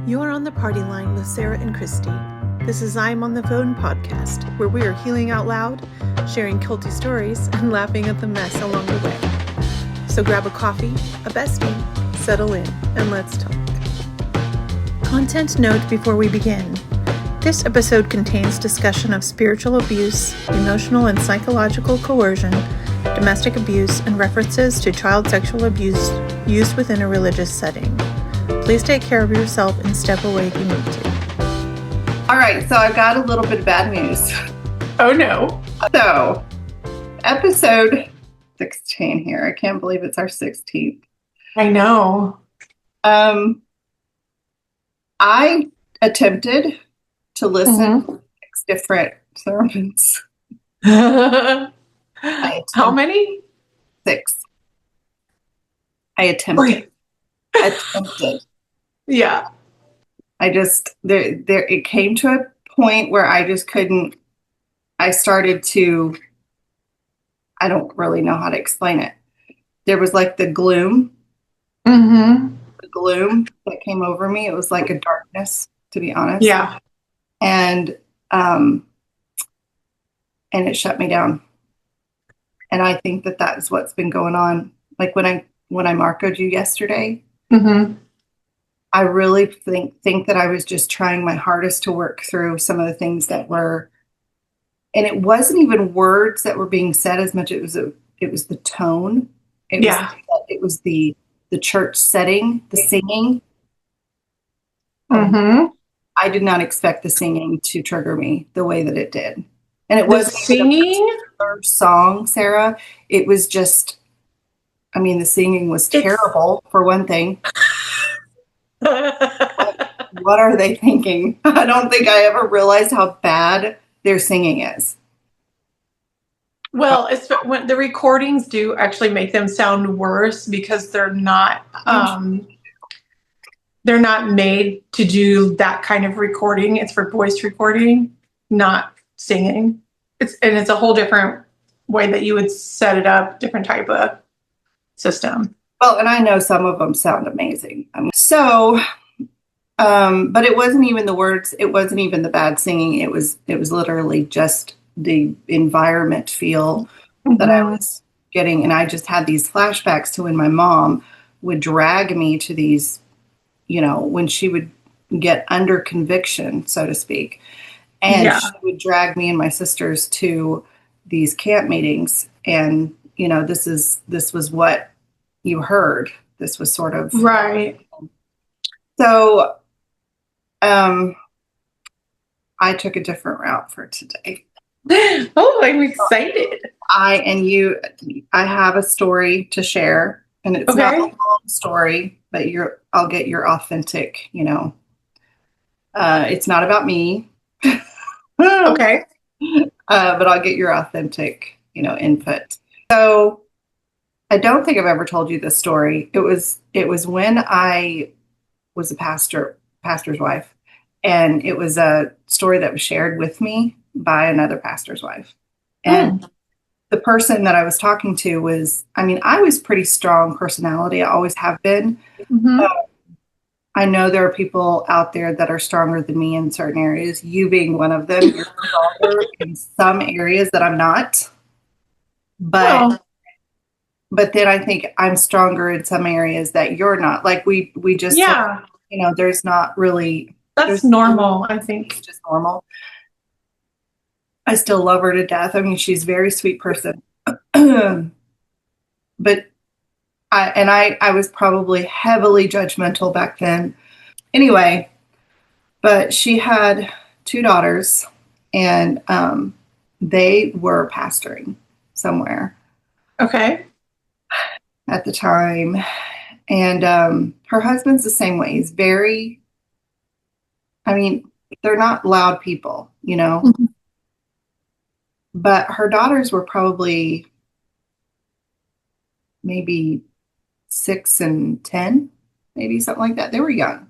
You are on the party line with Sarah and Christy. This is I'm on the Phone podcast, where we are healing out loud, sharing culty stories, and laughing at the mess along the way. So grab a coffee, a bestie, settle in, and let's talk. Content note before we begin. This episode contains discussion of spiritual abuse, emotional and psychological coercion, domestic abuse, and references to child sexual abuse used within a religious setting. Please take care of yourself and step away if you need to. All right, so I've got a little bit of bad news. Oh no. So, episode 16 here. I can't believe it's our 16th. I know. I attempted to listen to 6 different sermons. How many? 6. I attempted. Yeah. I just, it came to a point where I just couldn't, I started to, I don't really know how to explain it. There was like the gloom. The gloom that came over me. It was like a darkness, to be honest. Yeah. And it shut me down. And I think that that is what's been going on. Like when I marcoed you yesterday, I really think that I was just trying my hardest to work through some of the things that were, and it wasn't even words that were being said as much. It was the tone. It was the church setting, the singing. I did not expect the singing to trigger me the way that it did. And it wasn't singing a song, Sarah. It was just, I mean, the singing was terrible for one thing. What are they thinking? I don't think I ever realized how bad their singing is. Well, it's when the recordings do actually make them sound worse because they're not made to do that kind of recording. It's for voice recording, not singing. It's a whole different way that you would set it up, different type of system. Well, and I know some of them sound amazing. But it wasn't even the words. It wasn't even the bad singing. It was literally just the environment feel that I was getting. And I just had these flashbacks to when my mom would drag me to these, when she would get under conviction, so to speak. And she would drag me and my sisters to these camp meetings. And, this was what you heard. This was sort of right. So, I took a different route for today. Oh, I'm excited. I have a story to share, and it's not a long story, but I'll get your authentic, it's not about me. Okay. But I'll get your authentic, input. So I don't think I've ever told you this story. It was when I was a pastor's wife, and it was a story that was shared with me by another pastor's wife. And the person that I was talking to was, I was pretty strong personality. I always have been. I know there are people out there that are stronger than me in certain areas, you being one of them. You're stronger in some areas that I'm not. But then I think I'm stronger in some areas that you're not. Like we just, there's not really. That's normal, I think. It's just normal. I still love her to death. She's a very sweet person. But I was probably heavily judgmental back then. Anyway, but she had 2 daughters, and they were pastoring somewhere. Okay. At the time. And her husband's the same way. He's very, they're not loud people, But her daughters were probably maybe 6 and 10, maybe something like that. They were young.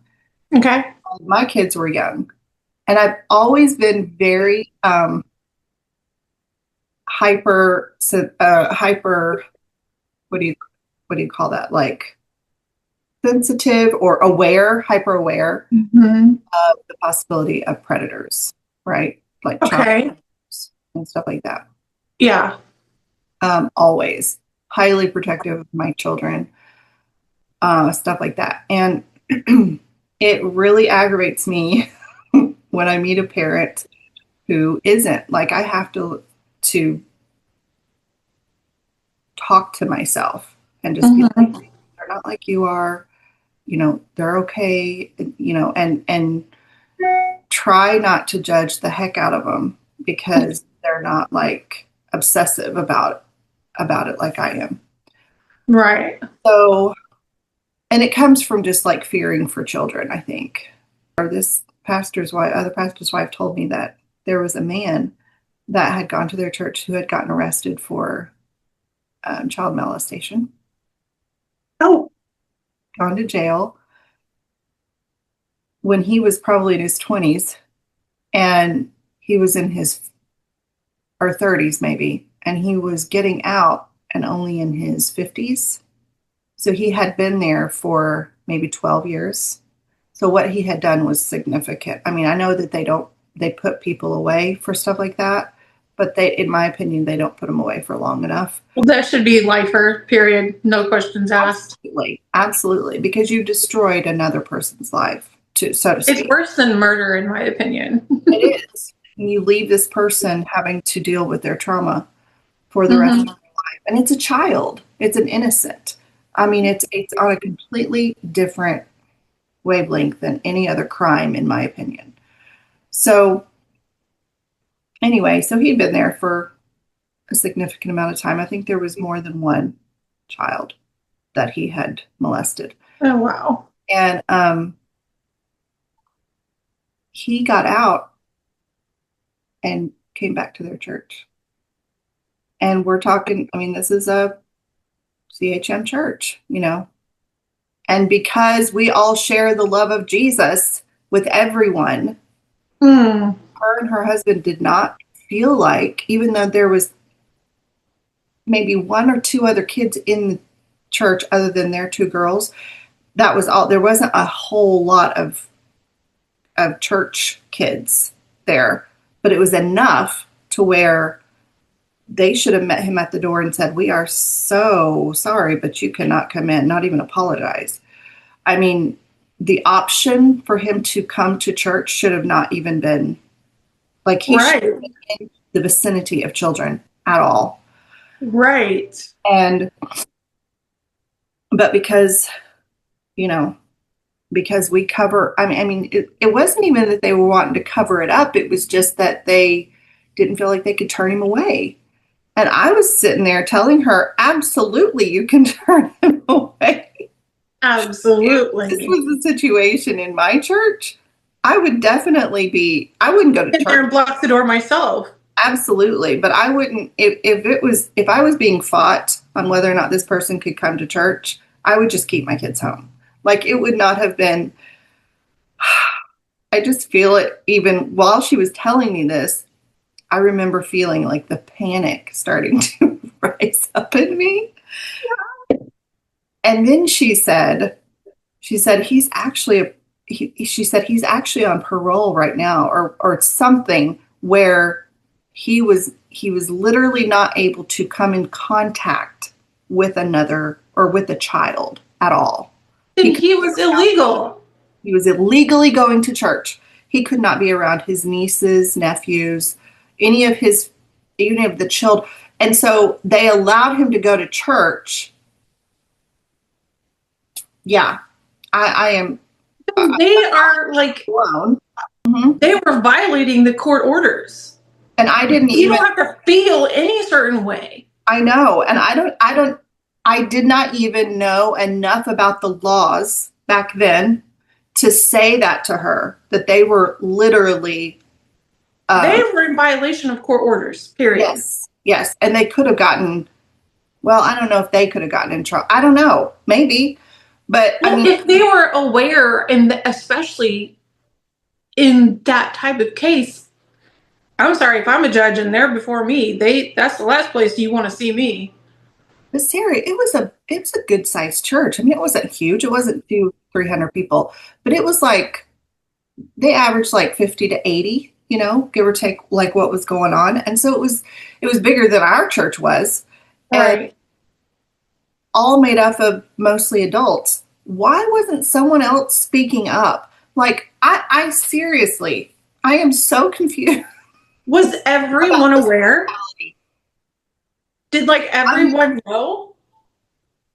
Okay. My kids were young. And I've always been very hyper, what do you call that? Like sensitive or aware, hyper aware Mm-hmm. of the possibility of predators, right? Like Okay. child and stuff like that. Yeah. Always highly protective of my children, stuff like that. And it really aggravates me when I meet a parent who isn't. Like, I have to talk to myself and just be like, Mm-hmm. they're not like you are, they're okay, and try not to judge the heck out of them because they're not like obsessive about it like I am. Right. So, and it comes from just like fearing for children, I think. Or this other pastor's wife told me that there was a man that had gone to their church who had gotten arrested for child molestation, Oh. gone to jail when he was probably in his 20s, and he was in his or 30s maybe, and he was getting out and only in his 50s. So he had been there for maybe 12 years. So what he had done was significant. I mean, I know that they put people away for stuff like that, but in my opinion, they don't put them away for long enough. Well, that should be lifer, period. No questions asked. Absolutely. Absolutely. Because you destroyed another person's life, so to speak. It's worse than murder, in my opinion. It is. And you leave this person having to deal with their trauma for the rest of their life. And it's a child. It's an innocent. I mean, it's on a completely different wavelength than any other crime, in my opinion. So anyway, so he'd been there for a significant amount of time. I think there was more than one child that he had molested. Oh, wow. And he got out and came back to their church. And we're talking, I mean, this is a CHM church, And because we all share the love of Jesus with everyone, her and her husband did not feel like, even though there was maybe one or two other kids in the church other than their two girls, that was all. There wasn't a whole lot of church kids there, but it was enough to where they should have met him at the door and said, "We are so sorry, but you cannot come in," not even apologize. I mean, the option for him to come to church should have not even been, like, he Right. shouldn't be in the vicinity of children at all. Right. But because we cover, I mean, it wasn't even that they were wanting to cover it up. It was just that they didn't feel like they could turn him away. And I was sitting there telling her, absolutely, you can turn him away. Absolutely. If this was the situation in my church, I would definitely I wouldn't go to church. And block the door myself. Absolutely. But I wouldn't, if I was being fought on whether or not this person could come to church, I would just keep my kids home. Like, it would not have been, I just feel it even while she was telling me this. I remember feeling like the panic starting to rise up in me. Yeah. And then she said he's actually he's actually on parole right now, or something, where he was literally not able to come in contact with another or with a child at all. He was illegal. He was illegally going to church. He could not be around his nieces, nephews, any of the children. And so they allowed him to go to church. Yeah, I am. They are like, blown. They were violating the court orders. And I didn't You don't have to feel any certain way. I know. And I did not even know enough about the laws back then to say that to her, that they were literally. They were in violation of court orders, period. Yes. And they could have gotten, well, I don't know if they could have gotten in trouble. I don't know. Maybe. But well, I mean, if they were aware, and especially in that type of case, I'm sorry, if I'm a judge and they're before me, that's the last place you want to see me. But Sarah, it was a good sized church. I mean, it wasn't huge. It wasn't 300 people, but it was like they averaged like 50 to 80, give or take like what was going on. And so it was bigger than our church was, and Right. all made up of mostly adults. Why wasn't someone else speaking up? Like I seriously, I am so confused Was about everyone this aware? reality. Did like I'm everyone know?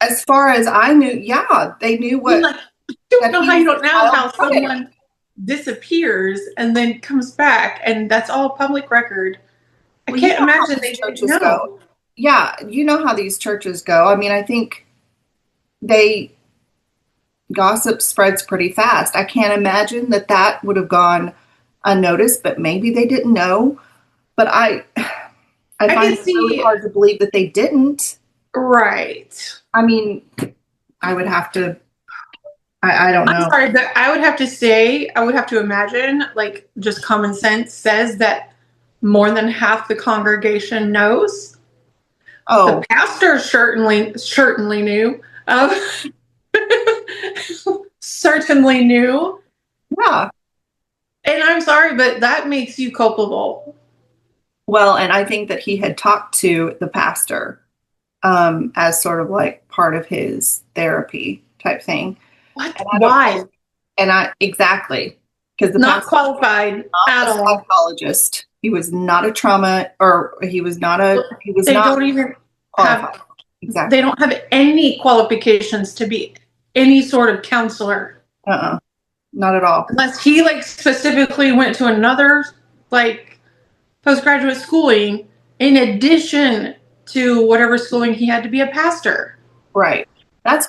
As far as I knew, yeah, they knew I mean, like, I don't that know he how you was a don't know child how predator. someone disappears and then comes back, and that's all public record. I Well, you can't know how imagine these they didn't churches go. know. Yeah, you know how these churches go. I mean, I think they gossip spreads pretty fast. I can't imagine that would have gone unnoticed, but maybe they didn't know. But I I find can it really see, hard to believe that they didn't. right. I mean, I would have to. I don't I'm know. sorry, but I would have to say, I would have to imagine, like, just common sense says that more than half the congregation knows. The Oh, pastor certainly knew. Certainly knew. yeah. And I'm sorry, but that makes you culpable. Well, and I think that he had talked to the pastor as sort of like part of his therapy type thing. What? And I don't Why? And I exactly because the Not pastor qualified was at not a all. psychologist. He was not a trauma, or he was They not don't even qualified. have they Exactly. don't have any qualifications to be any sort of counselor Uh-uh. Not at all. unless he like specifically went to another like postgraduate schooling in addition to whatever schooling he had to be a pastor. Right. That's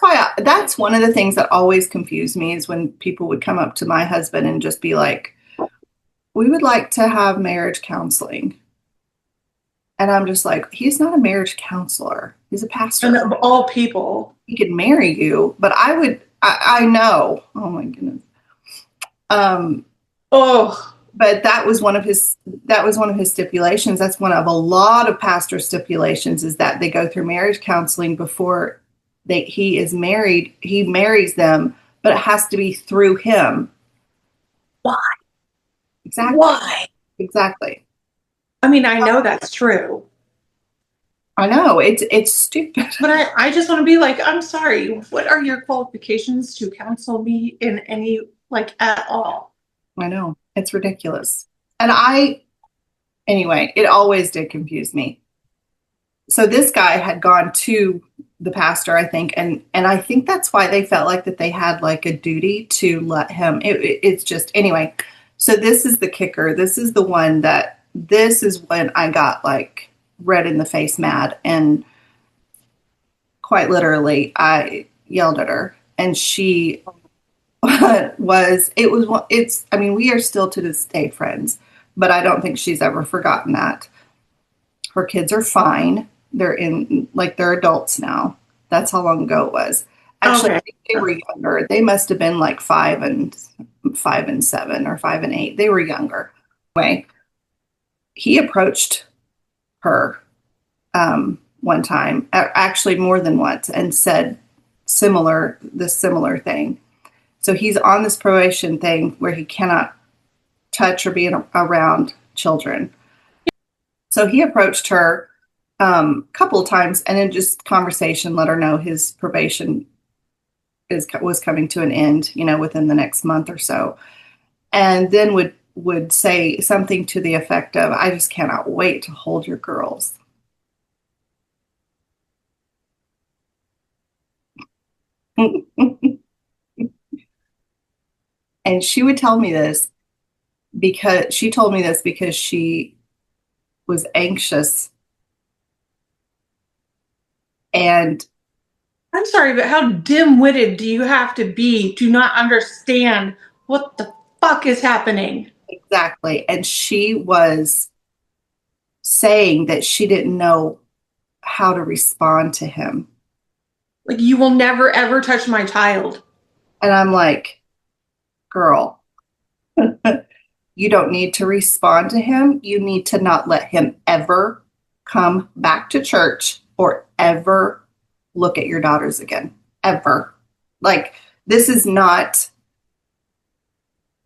one of the things that always confused me is when people would come up to my husband and just be like, "We would like to have marriage counseling." And I'm just like, "He's not a marriage counselor. He's a And pastor. of all people. He could marry you, but I know. Oh my goodness. Um, Oh, but that was one of his stipulations. That's one of a lot of pastor stipulations is that they go through marriage counseling before he is married. He marries them, but it has to be through him. why? Exactly. Why? Exactly. I mean, I know that's true. I know it's stupid. But I just want to be like, I'm sorry, what are your qualifications to counsel me in any, like, at all? I know it's ridiculous. And anyway, it always did confuse me. So this guy had gone to the pastor, I think, and I think that's why they felt like that they had like a duty to let him. It's just anyway. So this is the kicker. This is when I got like red in the face, mad, and quite literally, I yelled at her, and she it's. I mean, we are still to this day friends, but I don't think she's ever forgotten that. Her kids are fine. They're adults now. That's how long ago it was. Actually, I Okay. think they were younger. They must have been like 5 and 7 or 5 and 8. They were younger. Anyway, he approached her one time, actually more than once, and said this similar thing. So he's on this probation thing where he cannot touch or be around children. So he approached her a couple of times, and in just conversation, let her know his probation was coming to an end, within the next month or so, and then would say something to the effect of, "I just cannot wait to hold your girls." And she would tell me this because she told me this because she was anxious and I'm sorry, but how dim-witted do you have to be to not understand what the fuck is happening? exactly, and she was saying that she didn't know how to respond to him. Like, you will never ever touch my child. And I'm like, "Girl, you don't need to respond to him. You need to not let him ever come back to church or ever look at your daughters again, ever. Like, this is not,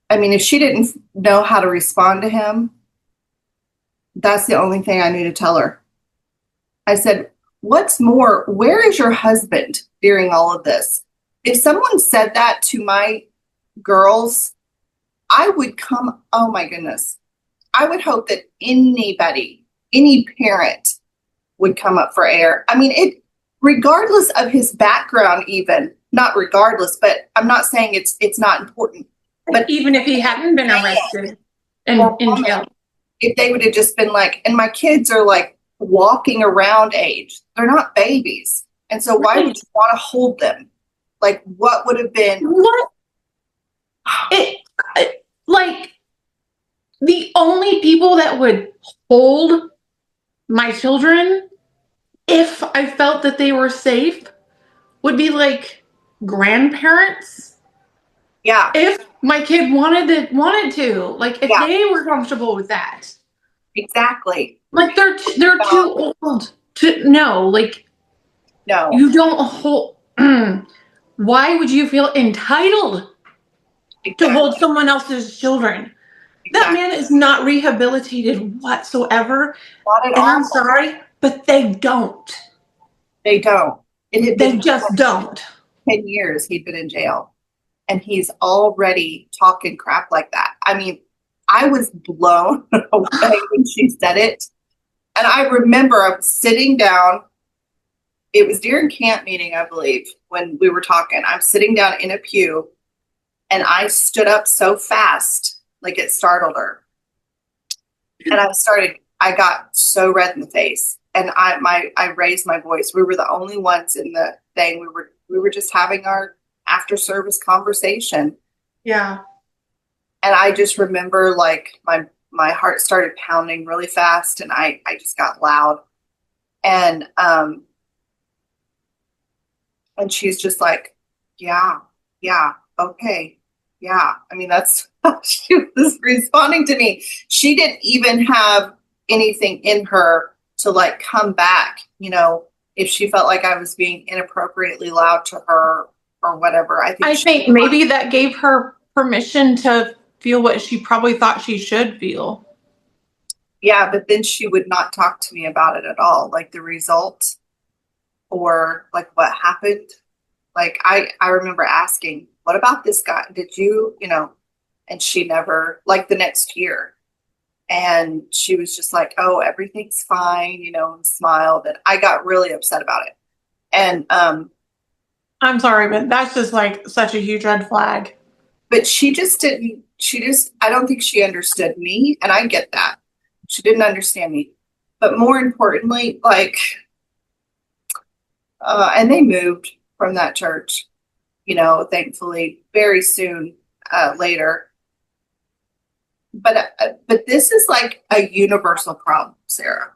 I mean, if she didn't know how to respond to him, that's the only thing I knew to tell her. I said, what's more, where is your husband during all of this? If someone said that to my girls, I would come, oh my goodness. I would hope that anybody, any parent would come up for air. I mean, it, regardless of his background, even not regardless, but I'm not saying it's not important. But even if he hadn't been arrested and in jail, if they would have just been like, and my kids are like walking around age, they're not babies, and so why would you want to hold them? Like, what would have been? What? Like, the only people that would hold my children, if I felt that they were safe, would be like grandparents. Yeah. If my kid wanted to, like, if they were comfortable with that. Exactly. Like, they're too old to know. Like, no, you don't hold. Why would you feel entitled to hold someone else's children? That man is not rehabilitated whatsoever. Not at and all. I'm sorry, but they don't. They don't. They just don't. 10 years he'd been in jail, and he's already talking crap like that. I mean, I was blown away when she said it. And I remember I was sitting down. It was during camp meeting, I believe, when we were talking. I'm sitting down in a pew, and I stood up so fast, like it startled her. And I got so red in the face, and I raised my voice. We were the only ones in the thing. We were just having our after service conversation. Yeah. And I just remember, like, my heart started pounding really fast, and I just got loud. And she's just like, yeah, okay, yeah. I mean, that's how she was responding to me. She didn't even have anything in her to, like, come back, if she felt like I was being inappropriately loud to her or whatever. I think maybe that gave her permission to feel what she probably thought she should feel. Yeah, but then she would not talk to me about it at all, like the result or like what happened. Like, I remember asking, what about this guy? Did you, and she never, like the next year. And she was just like, oh, everything's fine, and smiled. And I got really upset about it. And I'm sorry, but that's just like such a huge red flag. But she just didn't, I don't think she understood me. And I get that. She didn't understand me. But more importantly, like, and they moved from that church, thankfully, very soon later. But this is like a universal problem, Sarah.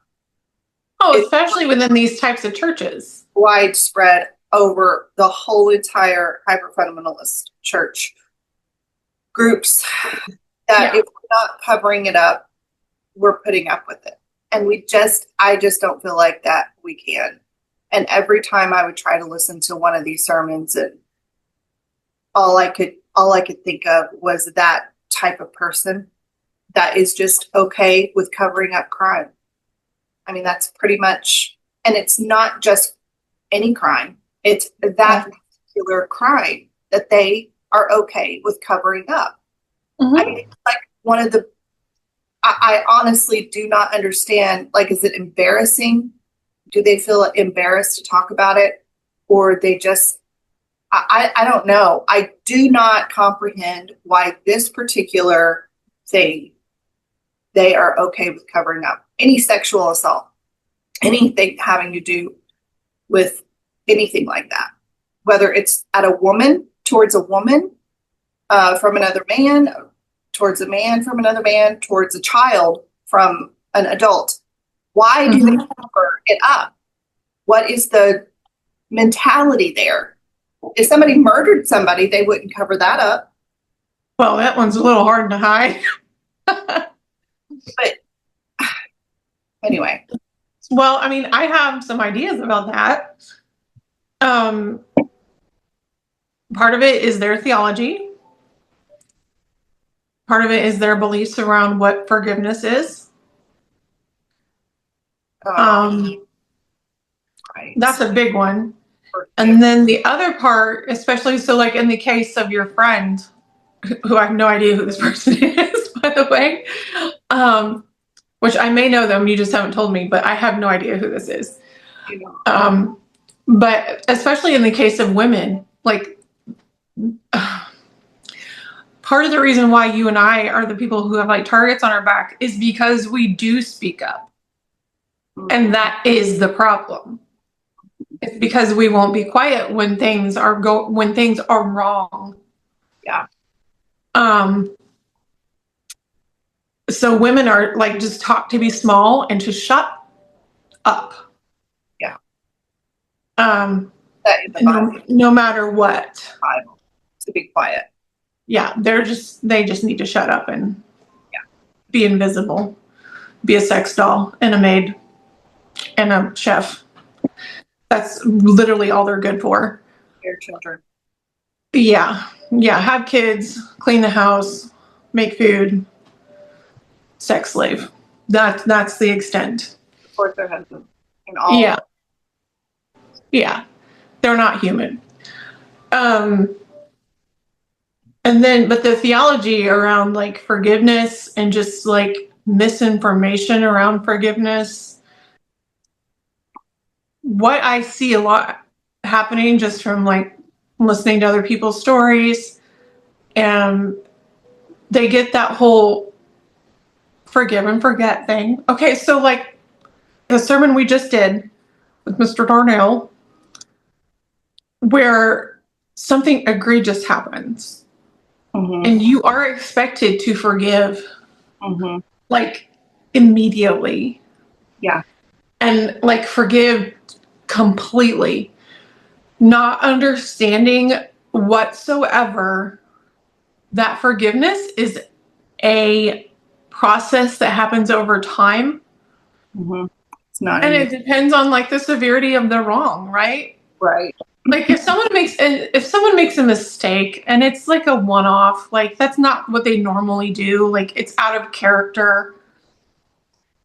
Oh, especially within these types of churches. Widespread over the whole entire hyper-fundamentalist church groups, that if we're not covering it up, we're putting up with it. And I just don't feel like that we can. And every time I would try to listen to one of these sermons, and all I could think of was that type of person that is just okay with covering up crime. I mean, that's pretty much, and it's not just any crime. It's that particular crime that they are okay with covering up. Mm-hmm. I mean, it's like one of the, I honestly do not understand, like, is it embarrassing? Do they feel embarrassed to talk about it? Or they just, I don't know. I do not comprehend why this particular thing, they are okay with covering up. Any sexual assault, anything having to do with anything like that, whether it's at a woman, towards a woman, from another man, towards a man from another man, towards a child from an adult. Why do they cover it up? What is the mentality there? If somebody murdered somebody, they wouldn't cover that up. Well, that one's a little hard to hide. But anyway. Well, I mean, I have some ideas about that. Um, part of it is their theology. Part of it is their beliefs around what forgiveness is. Right. That's a big one. Forgive. And then the other part, especially so like in the case of your friend, who I have no idea who this person is, by the way, which I may know them, you just haven't told me, but I have no idea who this is. But especially in the case of women, like part of the reason why you and I are the people who have like targets on our back is because we do speak up. And that is the problem. It's because we won't be quiet when things are wrong. Yeah. So women are like just taught to be small and to shut up. Yeah. No matter what. Bible, to be quiet. Yeah, they just need to shut up and be invisible, be a sex doll and a maid and a chef. That's literally all they're good for. Your children. Yeah. Have kids, clean the house, make food, sex slave. That's the extent. Support their husband. And all. Yeah. They're not human. And then, but the theology around like forgiveness and just like misinformation around forgiveness, what I see a lot happening just from like listening to other people's stories, and they get that whole forgive and forget thing. Okay, so like the sermon we just did with Mr. Darnell, where something egregious happens. Mm-hmm. And you are expected to forgive, like immediately. Yeah. And like forgive completely, not understanding whatsoever that forgiveness is a process that happens over time. It's not. And it depends on like the severity of the wrong, right? Right. Like if someone makes a mistake and it's like a one-off, like that's not what they normally do, like it's out of character,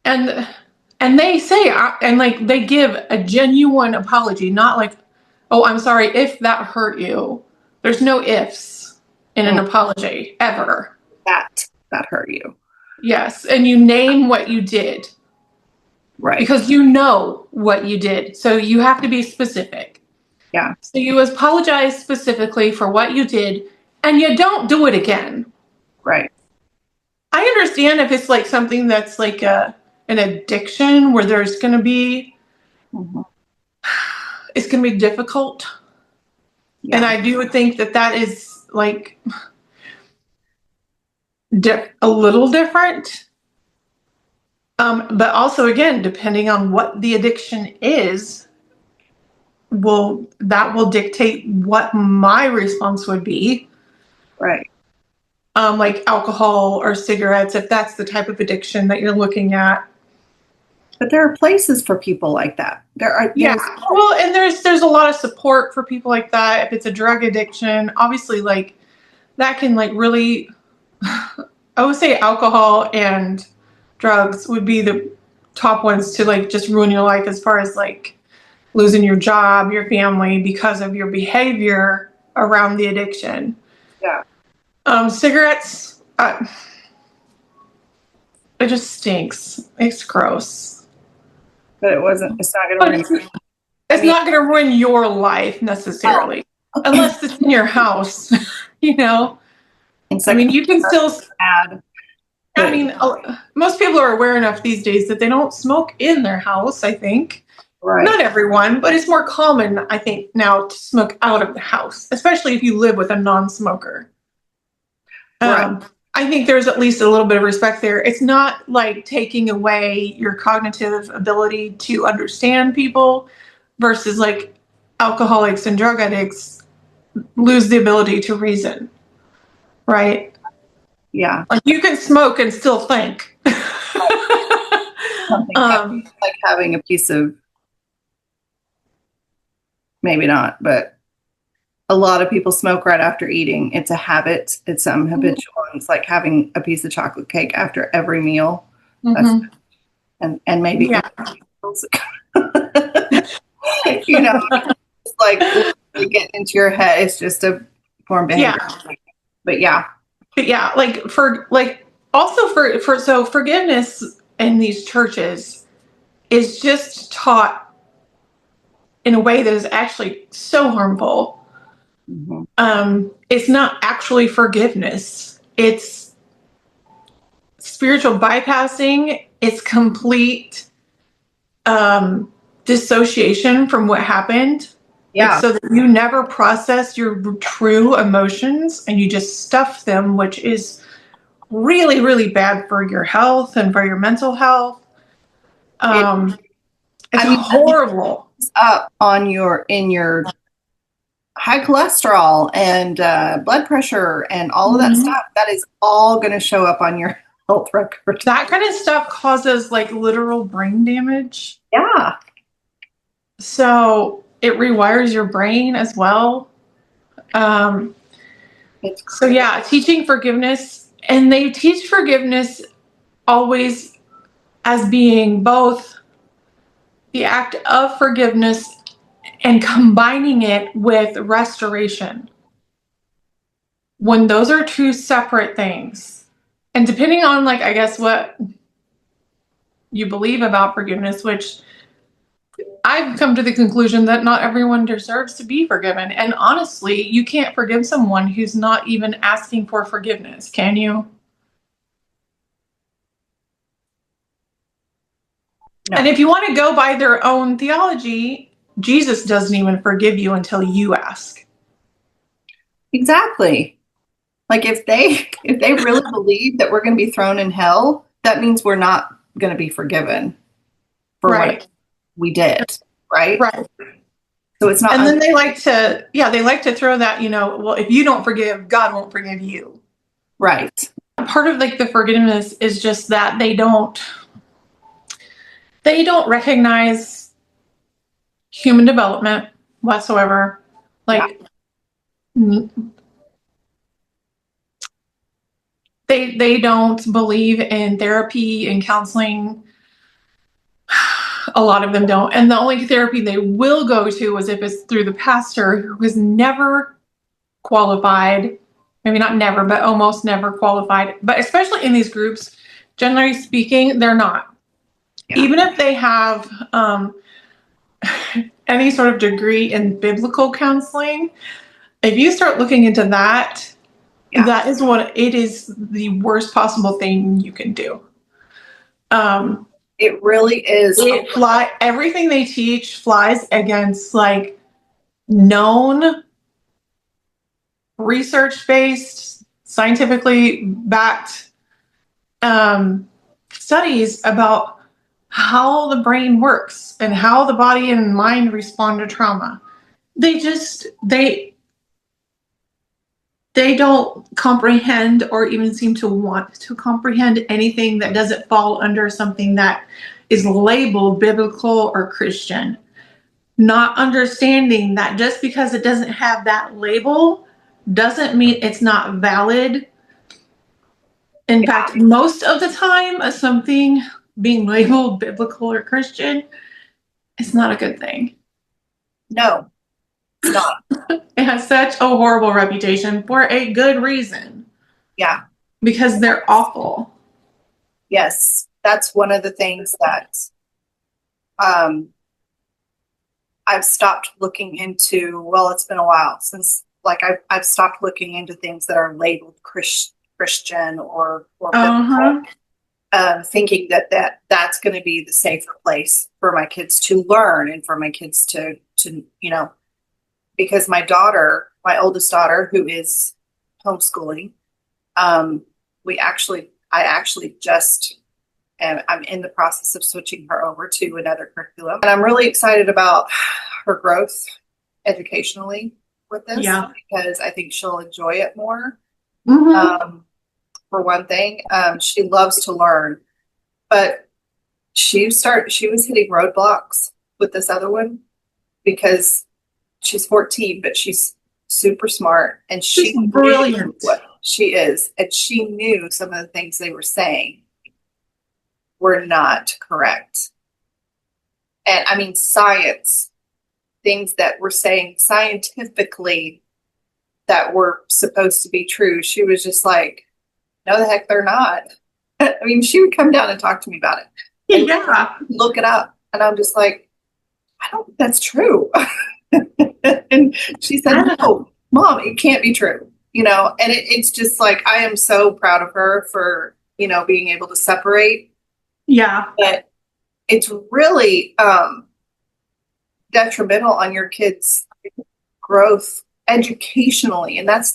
and they say and like they give a genuine apology, not like, oh, I'm sorry if that hurt you. There's no ifs in an apology ever. That hurt you. Yes, and you name what you did. Right. Because you know what you did, so you have to be specific. Yeah. So you apologize specifically for what you did, and you don't do it again. Right. I understand if it's like something that's like an addiction where there's going to be, it's going to be difficult. Yeah. And I do think that is like a little different. But also, again, depending on what the addiction is, that will dictate what my response would be. Right. Like alcohol or cigarettes, if that's the type of addiction that you're looking at. But there are places for people like that. Well, and there's a lot of support for people like that. If it's a drug addiction, obviously, like that can like really, I would say alcohol and drugs would be the top ones to like just ruin your life as far as like losing your job, your family, because of your behavior around the addiction. Yeah. Cigarettes, it just stinks. It's gross. But it's not going to ruin. It's not going to ruin your life necessarily, unless it's in your house, you know? I mean, you can still add. I mean, most people are aware enough these days that they don't smoke in their house, I think. Right. Not everyone, but it's more common, I think, now to smoke out of the house, especially if you live with a non-smoker. Right. I think there's at least a little bit of respect there. It's not like taking away your cognitive ability to understand people versus like alcoholics and drug addicts lose the ability to reason, right? Yeah. Like you can smoke and still think. Something like having a piece of maybe not, but a lot of people smoke right after eating. It's a habit. It's habitual. It's like having a piece of chocolate cake after every meal. That's, and maybe Yeah. you know, it's like literally getting into your head. It's just a form behavior. Yeah. But yeah. But yeah, also so forgiveness in these churches is just taught in a way that is actually so harmful. It's not actually forgiveness. It's spiritual bypassing. It's complete dissociation from what happened. Yeah. Like, so that you never process your true emotions and you just stuff them, which is really, really bad for your health and for your mental health. It's horrible. Up on in your high cholesterol and blood pressure and all of that stuff. That is all going to show up on your health record. That kind of stuff causes like literal brain damage. Yeah. So it rewires your brain as well. So yeah, teaching forgiveness, and they teach forgiveness always as being both the act of forgiveness and combining it with restoration. When those are two separate things. And depending on, like, I guess what you believe about forgiveness, which I've come to the conclusion that not everyone deserves to be forgiven. And honestly, you can't forgive someone who's not even asking for forgiveness, can you? No. And if you want to go by their own theology, Jesus doesn't even forgive you until you ask. Exactly. Like if they really believe that we're going to be thrown in hell, that means we're not going to be forgiven for what we did, right? Right. So it's not. And then they like to throw that, well, if you don't forgive, God won't forgive you. Right. Part of like the forgiveness is just that they don't recognize human development whatsoever. Like, they don't believe in therapy and counseling. A lot of them don't. And the only therapy they will go to is if it's through the pastor who is never qualified. Maybe not never, but almost never qualified. But especially in these groups, generally speaking, they're not. Yeah. Even if they have any sort of degree in biblical counseling, if you start looking into that, that is it is the worst possible thing you can do. It really is. Everything they teach flies against like known research-based, scientifically backed studies about how the brain works and how the body and mind respond to trauma. They don't comprehend or even seem to want to comprehend anything that doesn't fall under something that is labeled biblical or Christian. Not understanding that just because it doesn't have that label doesn't mean it's not valid. In fact, most of the time, something being labeled biblical or Christian is not a good thing. No, it's not. It has such a horrible reputation for a good reason. Yeah. Because they're awful. Yes. That's one of the things that I've stopped looking into. Well, it's been a while since I've stopped looking into things that are labeled Christian or biblical, thinking that's going to be the safer place for my kids to learn and for my kids to because my oldest daughter, who is homeschooling, I'm in the process of switching her over to another curriculum. And I'm really excited about her growth educationally with this because I think she'll enjoy it more. For one thing, she loves to learn, but she was hitting roadblocks with this other one because she's 14, but she's super smart, and She's she brilliant. knew what she is, and she knew some of the things they were saying were not correct. And I mean, science, things that were saying scientifically that were supposed to be true. She was just like, no, the heck, they're not. I mean, she would come down and talk to me about it. And Yeah. look it up. And I'm just like, I don't think that's true. And she said, no, Mom, it can't be true. And it's just like, I am so proud of her for, being able to separate. Yeah. But it's really detrimental on your kids' growth educationally. And that's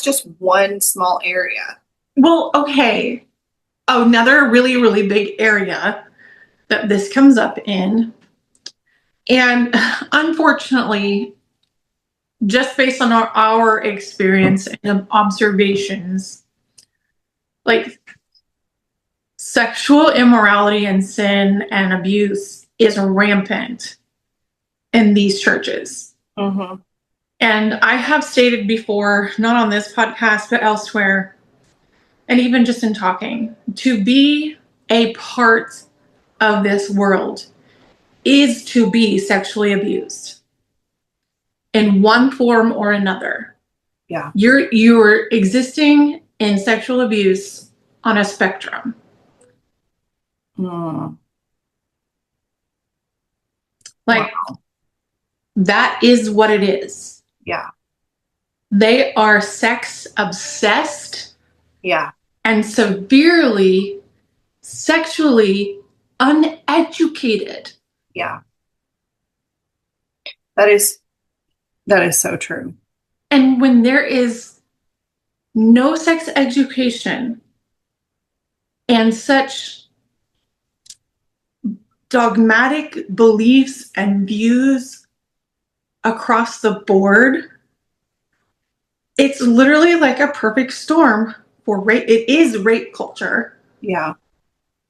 just one small area. Well, okay. Another really, really big area that this comes up in, and unfortunately, just based on our experience and observations, like sexual immorality and sin and abuse is rampant in these churches. Mm-hmm. And I have stated before, not on this podcast, but elsewhere, and even just in talking, to be a part of this world is to be sexually abused in one form or another. Yeah. You're existing in sexual abuse on a spectrum. Mm. Like, wow. That is what it is. Yeah. They are sex obsessed. Yeah. And severely sexually uneducated. Yeah. That is so true. And when there is no sex education and such dogmatic beliefs and views across the board, it's literally like a perfect storm for rape. It is rape culture. Yeah.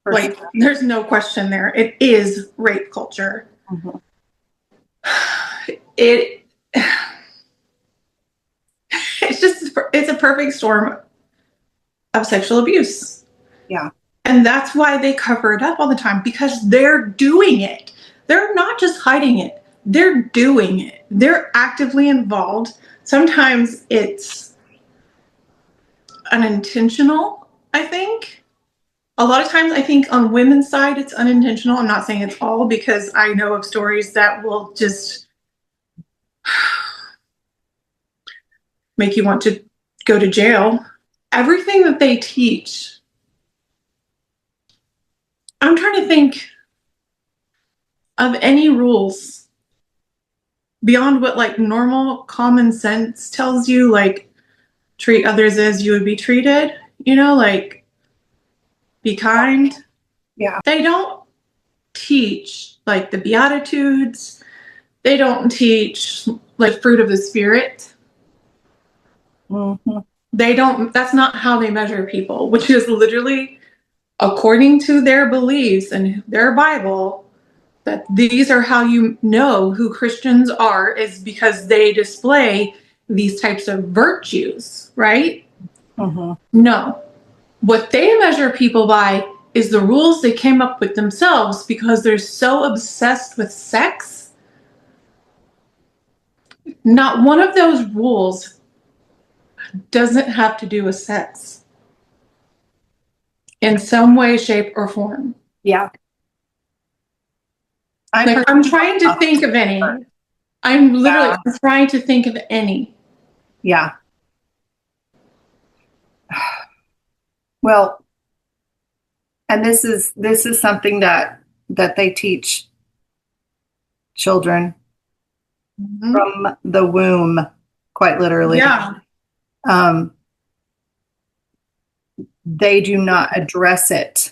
Like, there's no question there. It is rape culture. Mm-hmm. It's a perfect storm of sexual abuse. Yeah. And that's why they cover it up all the time, because they're doing it. They're not just hiding it. They're doing it. They're actively involved. Sometimes it's unintentional, I think. A lot of times I think on women's side, it's unintentional. I'm not saying it's all, because I know of stories that will just make you want to go to jail. Everything that they teach, I'm trying to think of any rules beyond what like normal common sense tells you, like treat others as you would be treated, like be kind. Yeah. They don't teach like the Beatitudes. They don't teach like fruit of the Spirit. Mm-hmm. That's not how they measure people, which is literally according to their beliefs and their Bible, that these are how you know who Christians are, is because they display these types of virtues, right? Mm-hmm. No. What they measure people by is the rules they came up with themselves, because they're so obsessed with sex. Not one of those rules doesn't have to do with sex in some way, shape, or form. Yeah. I'm trying to think of any. I'm trying to think of any. Yeah. Well, and this is something that they teach children from the womb, quite literally. Yeah. They do not address it.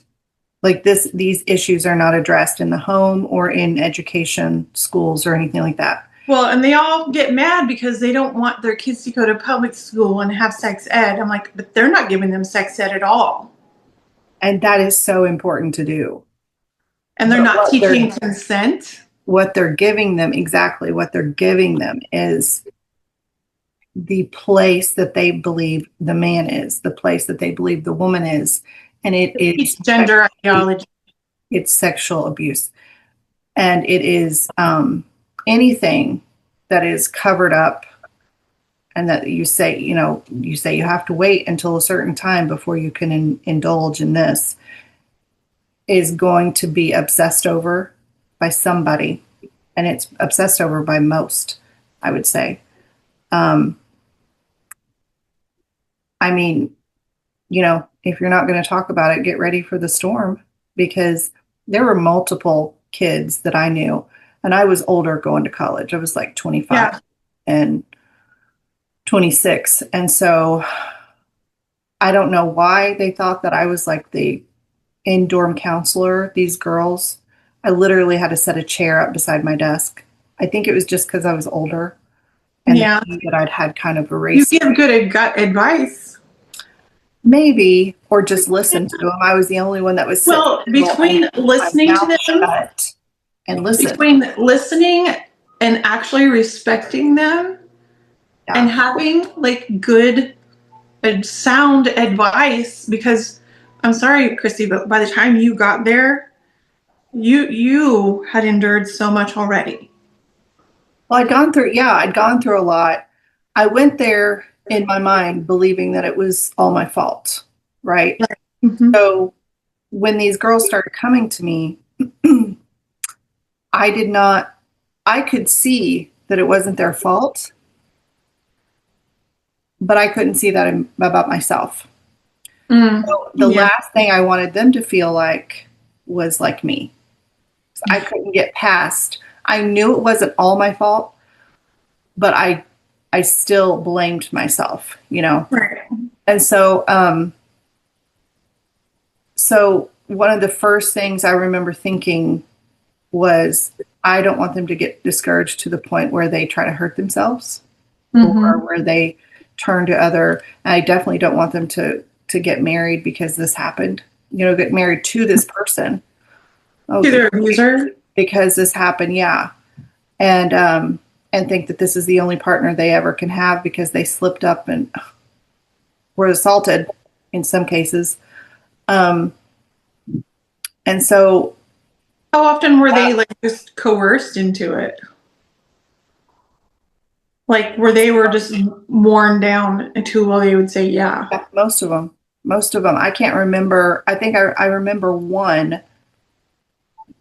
Like these issues are not addressed in the home or in education schools or anything like that. Well, and they all get mad because they don't want their kids to go to public school and have sex ed. I'm like, but they're not giving them sex ed at all. And that is so important to do. And they're not teaching consent. what they're giving them, exactly what they're giving them is the place that they believe the man is, the place that they believe the woman is. And it is gender ideology. it's sexual abuse. And it is anything that is covered up and that you say, you have to wait until a certain time before you can indulge in this is going to be obsessed over by somebody. And it's obsessed over by most, I would say. I mean, if you're not going to talk about it, get ready for the storm, because there were multiple kids that I knew, and I was older going to college. I was like 25 and 26. And so I don't know why they thought that I was like the in-dorm counselor. These girls, I literally had to set a chair up beside my desk. I think it was just because I was older and that I'd had kind of a race. You give good advice. Maybe, or just listen to them. I was the only one that was between listening to them and listen. Between listening and actually respecting them and having like good and sound advice, because I'm sorry, Christy, but by the time you got there, you had endured so much already. Well, I'd gone through a lot. I went there in my mind believing that it was all my fault, right? Mm-hmm. So when these girls started coming to me, I could see that it wasn't their fault, but I couldn't see that about myself. So the last thing I wanted them to feel like was like me. So I couldn't get past. I knew it wasn't all my fault, but I still blamed myself, Right. And so, so one of the first things I remember thinking was, I don't want them to get discouraged to the point where they try to hurt themselves or where they turn to other. I definitely don't want them to get married because this happened, get married to this person. To their abuser? Because this happened. Yeah. And think that this is the only partner they ever can have because they slipped up and were assaulted in some cases. And so, how often were they like just coerced into it? Like where they were just worn down to, well, they would say, yeah. Most of them. I can't remember. I think I remember one,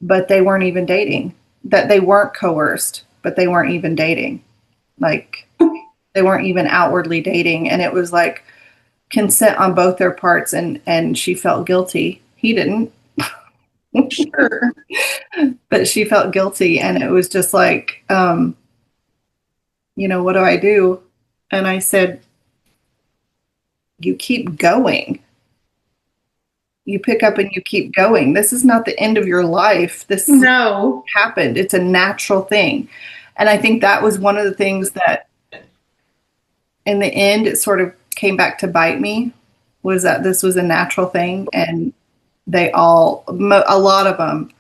but they weren't even dating. That they weren't coerced, but they weren't even dating. Like they weren't even outwardly dating. And it was like consent on both their parts. And she felt guilty. He didn't. Sure. But she felt guilty. And it was just like, what do I do? And I said, you keep going. You pick up and you keep going. This is not the end of your life. This happened. It's a natural thing. And I think that was one of the things that in the end, it sort of came back to bite me, was that this was a natural thing. And a lot of them,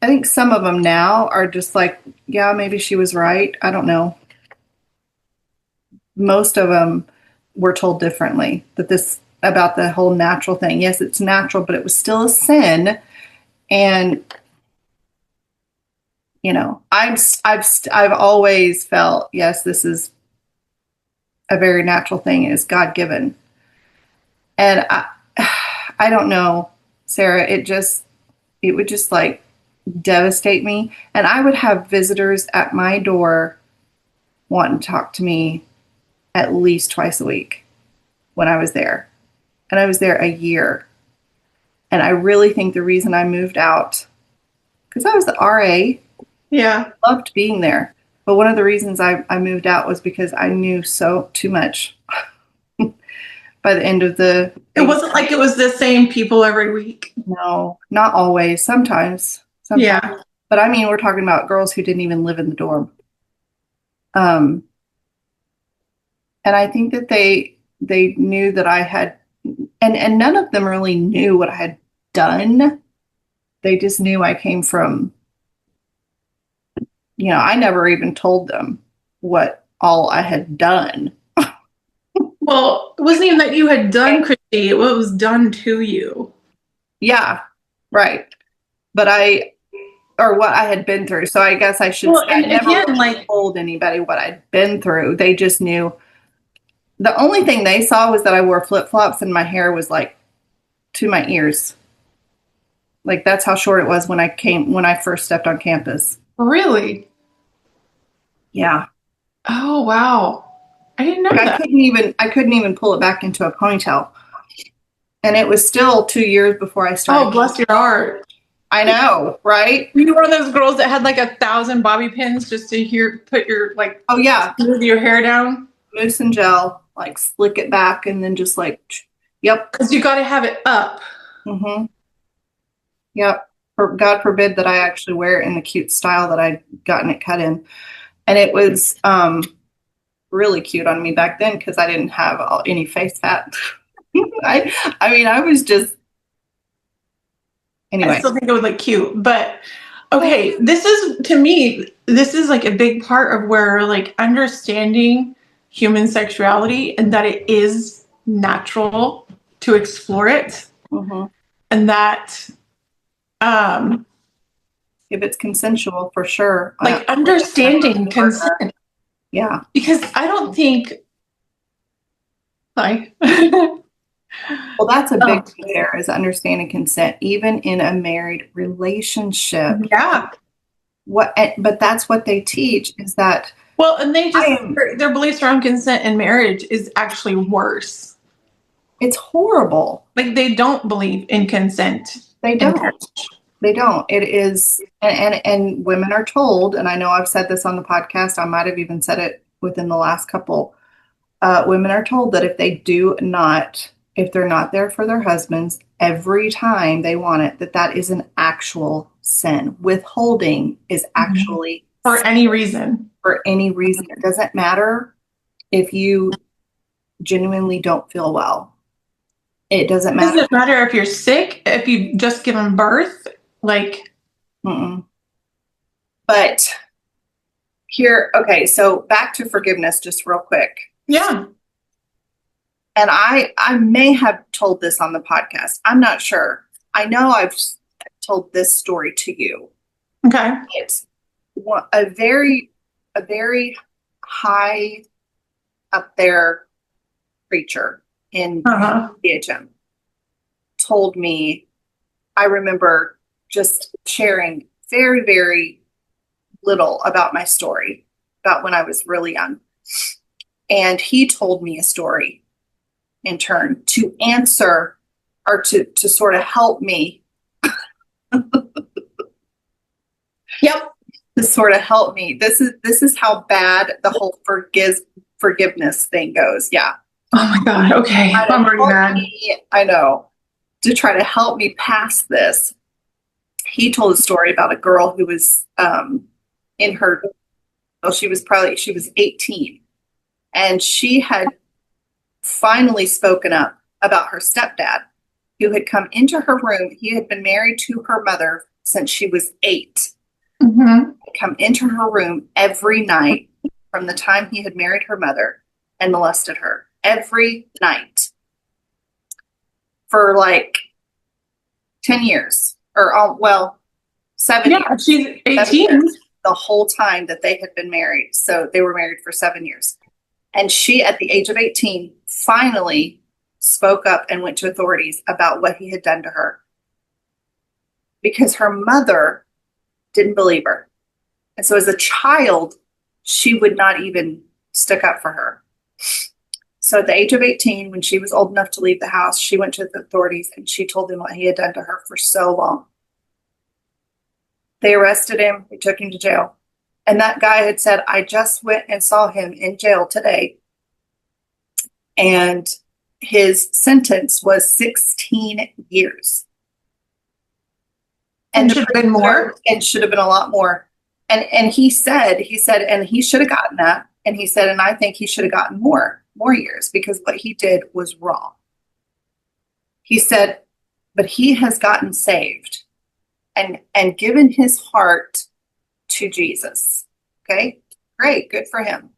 I think some of them now are just like, yeah, maybe she was right. I don't know. Most of them were told differently, about the whole natural thing. Yes, it's natural, but it was still a sin. And, I've always felt, yes, this is a very natural thing. It is God given. And I don't know, Sarah, it would just like devastate me. And I would have visitors at my door wanting to talk to me at least twice a week when I was there. And I was there a year. And I really think the reason I moved out, because I was the RA. Yeah. I loved being there. But one of the reasons I moved out was because I knew too much by the end of the... It wasn't like it was the same people every week. No, not always. Sometimes. Yeah. But I mean, we're talking about girls who didn't even live in the dorm. And I think that they knew that I had... And none of them really knew what I had done. They just knew I came from I never even told them what all I had done. Well, it wasn't even that you had done, Christy. What was done to you. Yeah, right. But or what I had been through. So I guess I should Well, say I and never again, really like, told anybody what I'd been through. They just knew. The only thing they saw was that I wore flip-flops and my hair was like to my ears. Like that's how short it was when I first stepped on campus. really? Yeah. Oh, wow. I didn't know Like that. I couldn't even pull it back into a ponytail. And it was still 2 years before I started. Oh, bless your heart. I know, right? You were one of those girls that had like 1,000 bobby pins just to put your, like, Oh yeah, smooth your hair down? mousse and gel, like slick it back and then just like, yep. Because you got to have it up. Mm-hmm. Yep. God forbid that I actually wear it in the cute style that I'd gotten it cut in. And it was really cute on me back then because I didn't have any face fat. I mean, I was just, I anyway. still think it would look cute. But okay, to me, this is like a big part of where like understanding human sexuality and that it is natural to explore it. Mm-hmm. And that If it's consensual, for sure. like understanding consent. Yeah. Because I don't think like Well, that's a big thing there is understanding consent, even in a married relationship. yeah. But that's what they teach is that. Well, and their beliefs around consent in marriage is actually worse. It's horrible. Like they don't believe in consent. They don't. They don't. It is, and women are told, and I know I've said this on the podcast. I might have even said it within the last couple. Women are told that if they're not there for their husbands every time they want it, that is an actual sin. Withholding is actually for any reason. For any reason, it doesn't matter if you genuinely don't feel well. It doesn't matter. It doesn't matter if you're sick, if you've just given birth, like. Mm-mm. But here, okay, so back to forgiveness just real quick. Yeah. And I may have told this on the podcast. I'm not sure. I know I've told this story to you. Okay. It's a very high up there preacher in DHM told me, I remember just sharing very, very little about my story, about when I was really young. And he told me a story in turn to answer or to sort of help me. Yep. To sort of help me. This is how bad the whole forgiveness thing goes. Yeah. Oh my God. Okay. I'm already mad. I know. To try to help me pass this. He told a story about a girl who was she was 18, and she had finally spoken up about her stepdad who had come into her room. He had been married to her mother since she was 8. Mm-hmm. Come into her room every night from the time he had married her mother and molested her every night for like 10 years or 7 years. Yeah, she's 18. The whole time that they had been married. So they were married for 7 years. And she, at the age of 18, finally spoke up and went to authorities about what he had done to her. Because her mother didn't believe her. And so as a child, she would not even stick up for her. So at the age of 18, when she was old enough to leave the house, she went to the authorities and she told them what he had done to her for so long. They arrested him. They took him to jail. And that guy had said, I just went and saw him in jail today. And his sentence was 16 years. And should have been more. And should have been a lot more. And he said, and he should have gotten that. And he said, and I think he should have gotten more years because what he did was wrong. He said, but he has gotten saved and given his heart to Jesus. Okay, great, good for him.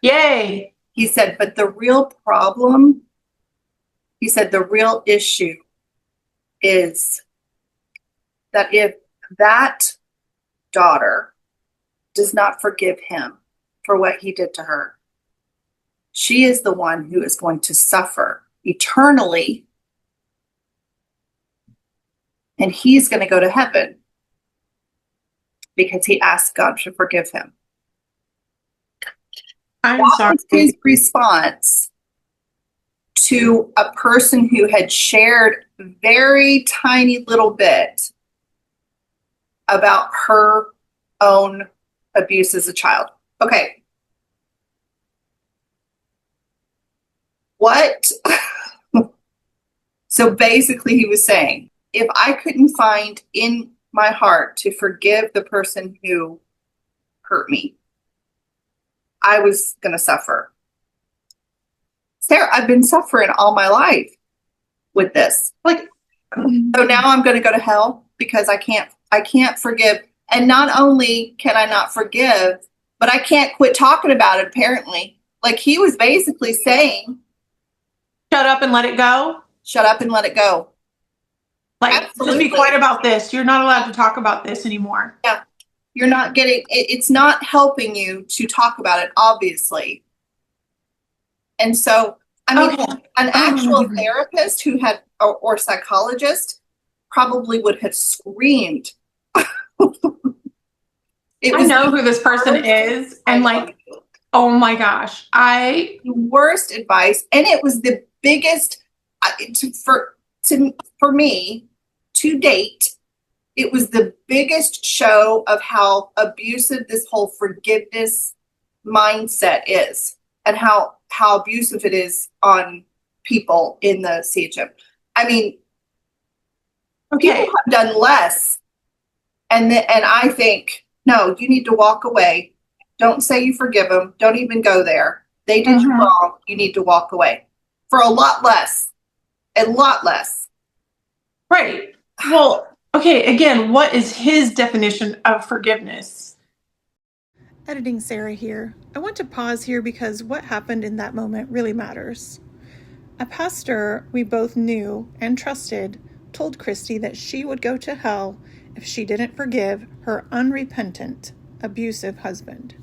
Yay. He said, but the real problem, he said, the real issue is that if that daughter does not forgive him for what he did to her, she is the one who is going to suffer eternally, and he's going to go to heaven because he asked God to forgive him. I'm That sorry. was his response to a person who had shared very tiny little bit about her own abuse as a child. Okay. What? So basically, he was saying, if I couldn't find in my heart to forgive the person who hurt me, I was going to suffer. Sarah, I've been suffering all my life with this. Like, So now I'm going to go to hell because I can't forgive. And not only can I not forgive, but I can't quit talking about it, apparently. Like, he was basically saying, shut up and let it go. shut up and let it go. Like, Absolutely. just be quiet about this. You're not allowed to talk about this anymore. Yeah. You're not getting, it's not helping you to talk about it, obviously. And so, I mean, Okay. an actual therapist who had, or psychologist probably would have screamed. It I was know the who this person is, and like, oh my gosh, the worst advice, and it was the biggest for me to date. It was the biggest show of how abusive this whole forgiveness mindset is, and how abusive it is on people in the CHM. I mean, okay. people have done less, and I think, no, you need to walk away. Don't say you forgive them. Don't even go there. They did you wrong. You need to walk away for a lot less. A lot less. Right. Well, okay, again, what is his definition of forgiveness? Editing Sarah here. I want to pause here because what happened in that moment really matters. A pastor we both knew and trusted told Christy that she would go to hell if she didn't forgive her unrepentant, abusive husband.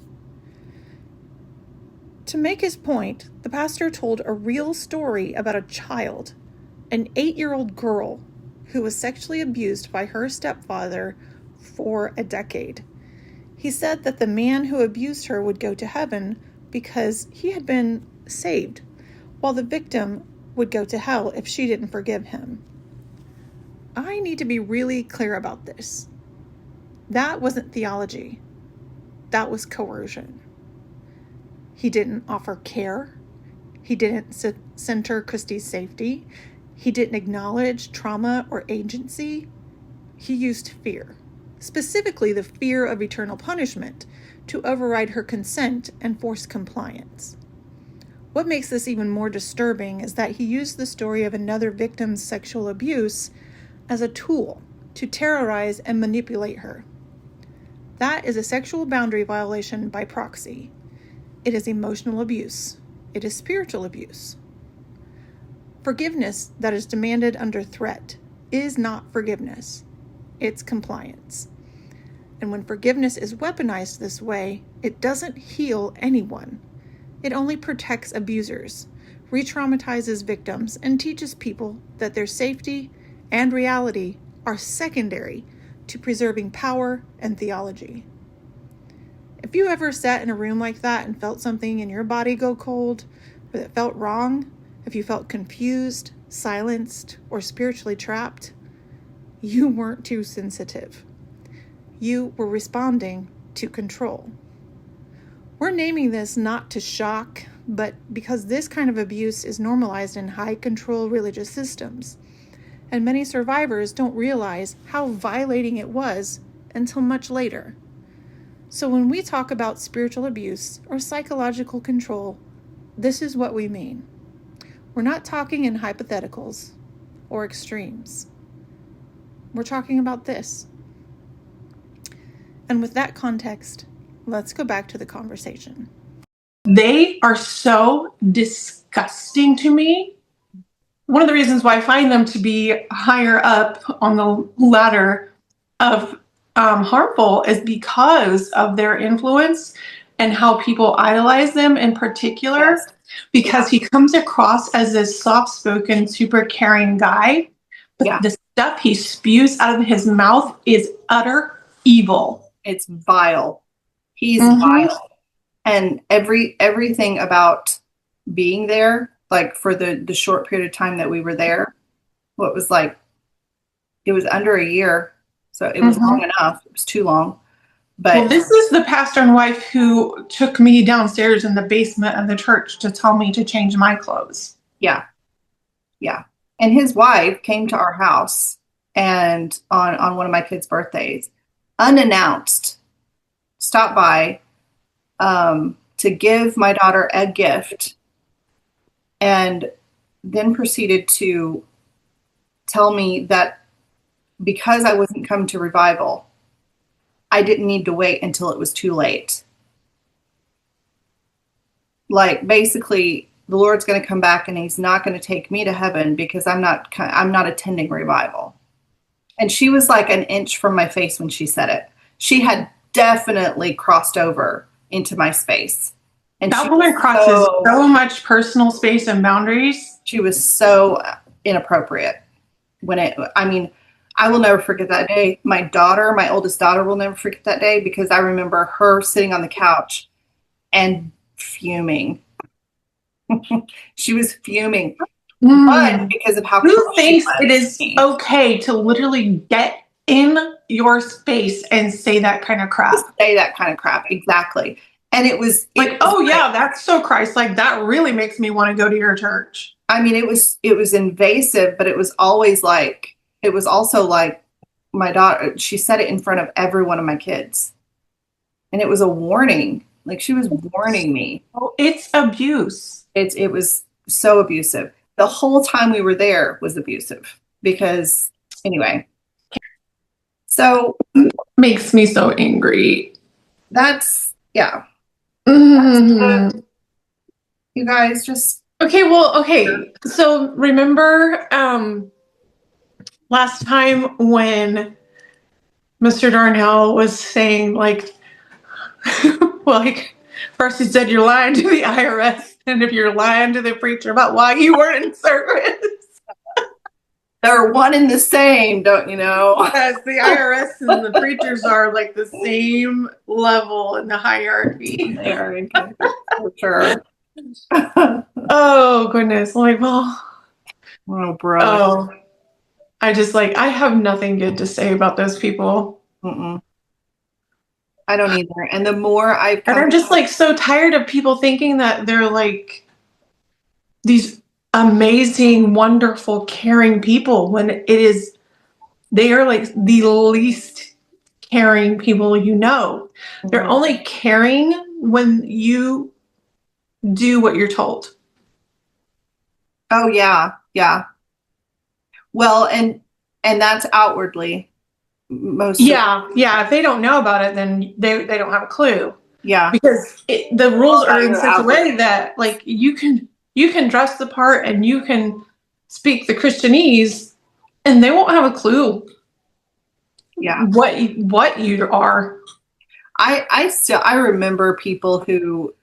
To make his point, the pastor told a real story about a child, an 8-year-old girl who was sexually abused by her stepfather for a decade. He said that the man who abused her would go to heaven because he had been saved, while the victim would go to hell if she didn't forgive him. I need to be really clear about this. That wasn't theology. That was coercion. He didn't offer care. He didn't center Christy's safety. He didn't acknowledge trauma or agency. He used fear, specifically the fear of eternal punishment, to override her consent and force compliance. What makes this even more disturbing is that he used the story of another victim's sexual abuse as a tool to terrorize and manipulate her. That is a sexual boundary violation by proxy. It is emotional abuse. It is spiritual abuse. Forgiveness that is demanded under threat is not forgiveness. It's compliance. And when forgiveness is weaponized this way, it doesn't heal anyone. It only protects abusers, re-traumatizes victims, and teaches people that their safety and reality are secondary to preserving power and theology. If you ever sat in a room like that and felt something in your body go cold, or that felt wrong, if you felt confused, silenced, or spiritually trapped, you weren't too sensitive. You were responding to control. We're naming this not to shock, but because this kind of abuse is normalized in high-control religious systems, and many survivors don't realize how violating it was until much later. So when we talk about spiritual abuse or psychological control, this is what we mean. We're not talking in hypotheticals or extremes. We're talking about this. And with that context, let's go back to the conversation. They are so disgusting to me. One of the reasons why I find them to be higher up on the ladder of harmful is because of their influence and how people idolize them in particular. Yes. Because he comes across as this soft-spoken, super caring guy, but the stuff he spews out of his mouth is utter evil. It's vile. He's vile. And everything about being there, like for the short period of time that we were there, it was under a year. So it was long enough. It was too long. But this is the pastor and wife who took me downstairs in the basement of the church to tell me to change my clothes. Yeah. Yeah. And his wife came to our house and on one of my kids' birthdays, unannounced, stopped by to give my daughter a gift, and then proceeded to tell me that because I wasn't coming to revival, I didn't need to wait until it was too late. Like, basically, the Lord's going to come back and he's not going to take me to heaven because I'm not attending revival. And she was like an inch from my face when she said it. She had definitely crossed over into my space. And that woman crosses so much personal space and boundaries. She was so inappropriate I will never forget that day. My oldest daughter will never forget that day because I remember her sitting on the couch and fuming. She was fuming. But because of how who thinks it is okay to literally get in your space and say that kind of crap? Exactly. And it was that's so Christ. Like, that really makes me want to go to your church. I mean, it was invasive, but it was also like my daughter, she said it in front of every one of my kids. And it was a warning. Like, she was warning me. Oh, it's abuse. It was so abusive. The whole time we were there was abusive because, anyway. So makes me so angry. That's, yeah. Mm-hmm. You guys just. Okay. So remember last time when Mr. Darnell was saying, like, first he said you're lying to the IRS, and if you're lying to the preacher about why you weren't in service. They're one and the same, don't you know? Yes, the IRS and the preachers are like the same level in the hierarchy. They are, for sure. Oh, goodness. Like, well. Oh, bro. Oh. I have nothing good to say about those people. Mm-mm. I don't either. And the more I've And I'm just so tired of people thinking that they're like these amazing, wonderful, caring people when they are like the least caring people you know. Mm-hmm. They're only caring when you do what you're told. Oh, yeah. Yeah. Well, and that's outwardly. If they don't know about it, then they don't have a clue. Yeah, because the rules are in such a way that, like, you can dress the part and you can speak the Christianese, and they won't have a clue. Yeah, what you are. I remember people who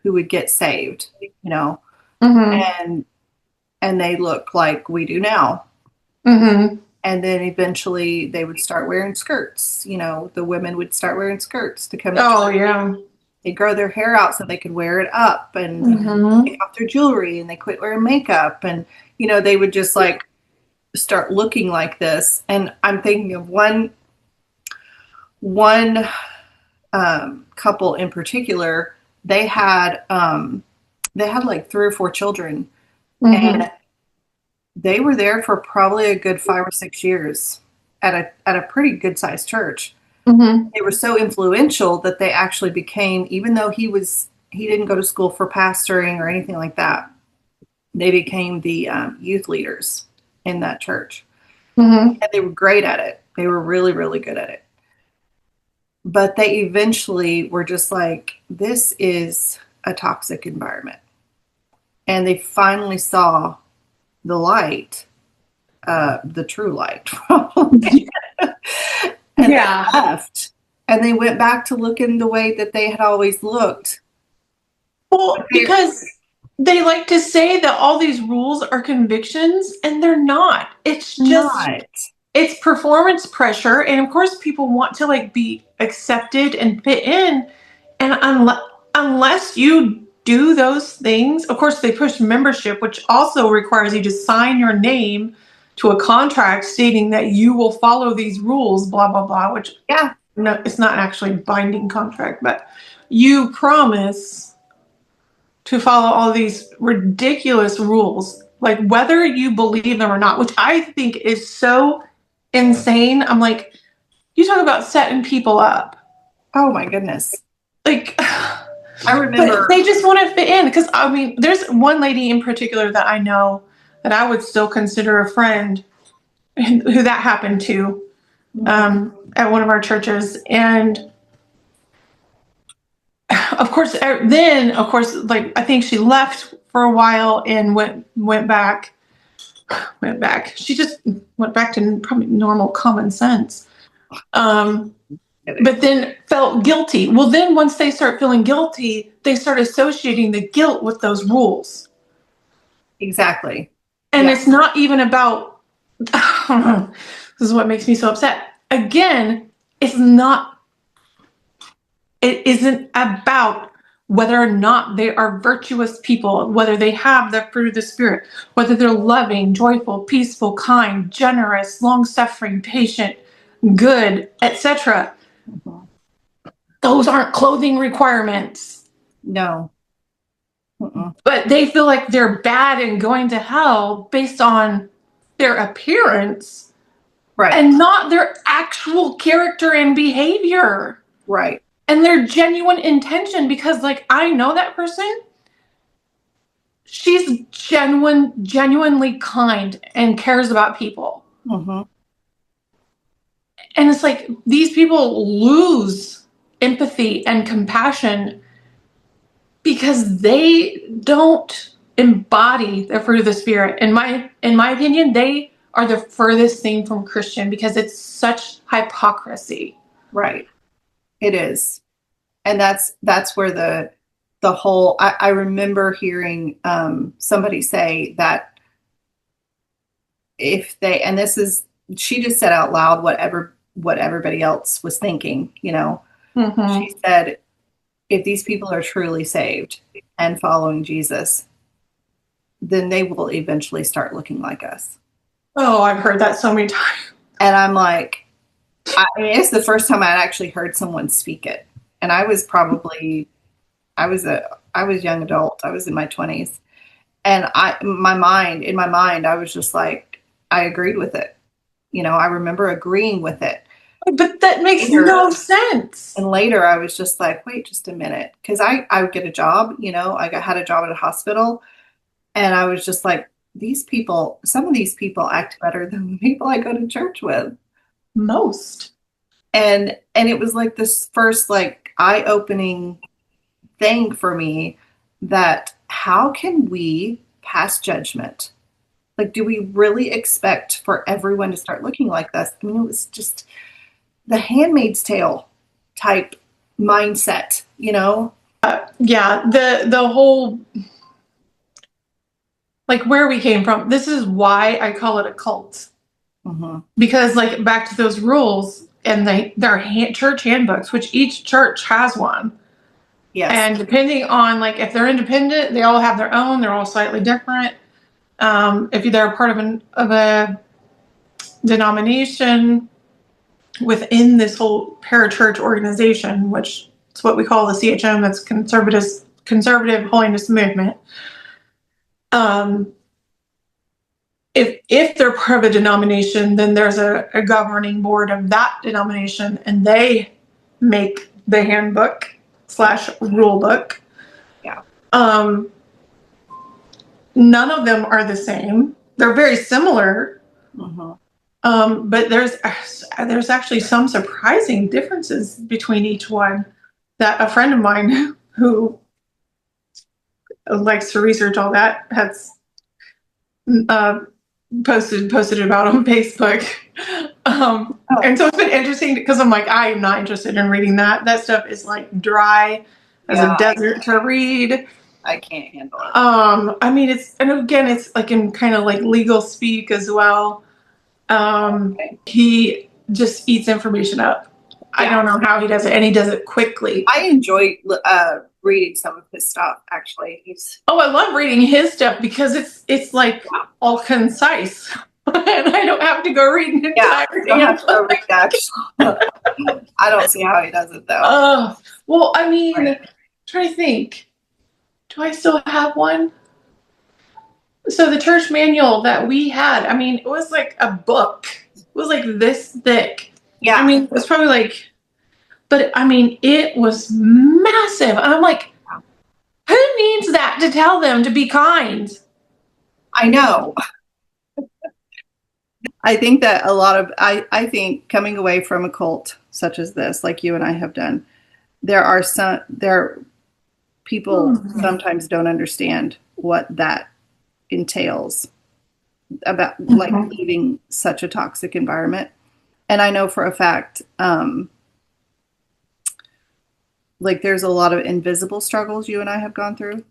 would get saved, and they look like we do now. Mm-hmm. And then eventually they would start wearing skirts. The women would start wearing skirts to come. Oh, yeah. They grow their hair out so they could wear it up and take off their jewelry, and they quit wearing makeup. And, they would just like start looking like this. And I'm thinking of one couple in particular. They had like 3 or 4 children, and they were there for probably a good 5 or 6 years at a pretty good sized church. Mm-hmm. They were so influential that they actually became, even though he didn't go to school for pastoring or anything like that, they became the youth leaders in that church. Mm-hmm. And they were great at it. They were really, really good at it. But they eventually were just like, this is a toxic environment. And they finally saw the light, the true light. And Yeah. they left. And they went back to looking the way that they had always looked. Well, because they like to say that all these rules are convictions, and they're not. It's just, Not. it's performance pressure. And of course, people want to like be accepted and fit in. And unless you do those things, of course, they push membership, which also requires you to sign your name to a contract stating that you will follow these rules, blah, blah, blah, which, Yeah. no, it's not actually a binding contract, but you promise to follow all these ridiculous rules, like whether you believe them or not, which I think is so insane. I'm like, you talk about setting people up. Oh my goodness. Like, I remember. but they just want to fit in. Because, I mean, there's one lady in particular that I know that I would still consider a friend who that happened to at one of our churches. And of course, like, I think she left for a while and went back. She just went back to probably normal common sense. But then felt guilty. Well, then once they start feeling guilty, they start associating the guilt with those rules. Exactly. And Yeah. it's not even about, this is what makes me so upset. Again, it isn't about whether or not they are virtuous people, whether they have the fruit of the Spirit, whether they're loving, joyful, peaceful, kind, generous, long-suffering, patient, good, etc. Those aren't clothing requirements. No. Mm-mm. But they feel like they're bad and going to hell based on their appearance, Right. and not their actual character and behavior. Right. And their genuine intention, because like I know that person. She's genuinely kind and cares about people. Mm-hmm. And it's like these people lose empathy and compassion because they don't embody the fruit of the Spirit. In my opinion, they are the furthest thing from Christian because it's such hypocrisy. Right. It is. And that's where the whole, I remember hearing somebody say that if they, and this is, she just said out loud what everybody else was thinking, you know. Mm-hmm. She said, if these people are truly saved and following Jesus, then they will eventually start looking like us. Oh, I've heard that so many times. And I'm like, I mean, it's the first time I'd actually heard someone speak it. And I was young adult. I was in my 20s. And in my mind, I was just like, I agreed with it. You know, I remember agreeing with it. But that makes no sense. And later I was just like, wait just a minute. Because I would get a job, you know, had a job at a hospital. And I was just like, some of these people act better than the people I go to church with. Most. And it was like this first like eye-opening thing for me, that how can we pass judgment? Like, do we really expect for everyone to start looking like us? I mean, it was just the Handmaid's Tale type mindset, you know? Yeah, the whole, like, where we came from. This is why I call it a cult. Mm-hmm. Because, like, back to those rules and their church handbooks, which each church has one. Yes. And depending on, like, if they're independent, they all have their own. They're all slightly different. If they're part of a denomination within this whole parachurch organization, which is what we call the CHM, that's conservative holiness movement. If they're part of a denomination, then there's a governing board of that denomination, and they make the handbook / rule book. Yeah. None of them are the same. They're very similar, mm-hmm. But there's actually some surprising differences between each one that a friend of mine who likes to research all that has uh, posted about on Facebook. And so it's been interesting because I'm like, I am not interested in reading that. That stuff is like dry as a desert to read. I can't handle it. I mean, it's like in kind of like legal speak as well. He just eats information up. I don't know how he does it, and he does it quickly. I enjoy reading some of his stuff. Actually, I love reading his stuff because it's like all concise, and I don't have to go read an entire. You have to go read that. I don't see how he does it though. Well, I mean, I'm trying to think. Do I still have one? So the church manual that we had, I mean, it was like a book. It was like this thick. Yeah. I mean, it was probably like, but I mean, it was massive. And I'm like, who needs that to tell them to be kind? I know. I think that I think coming away from a cult such as this, like you and I have done, people sometimes don't understand what that entails about like leaving such a toxic environment. And I know for a fact, like there's a lot of invisible struggles you and I have gone through.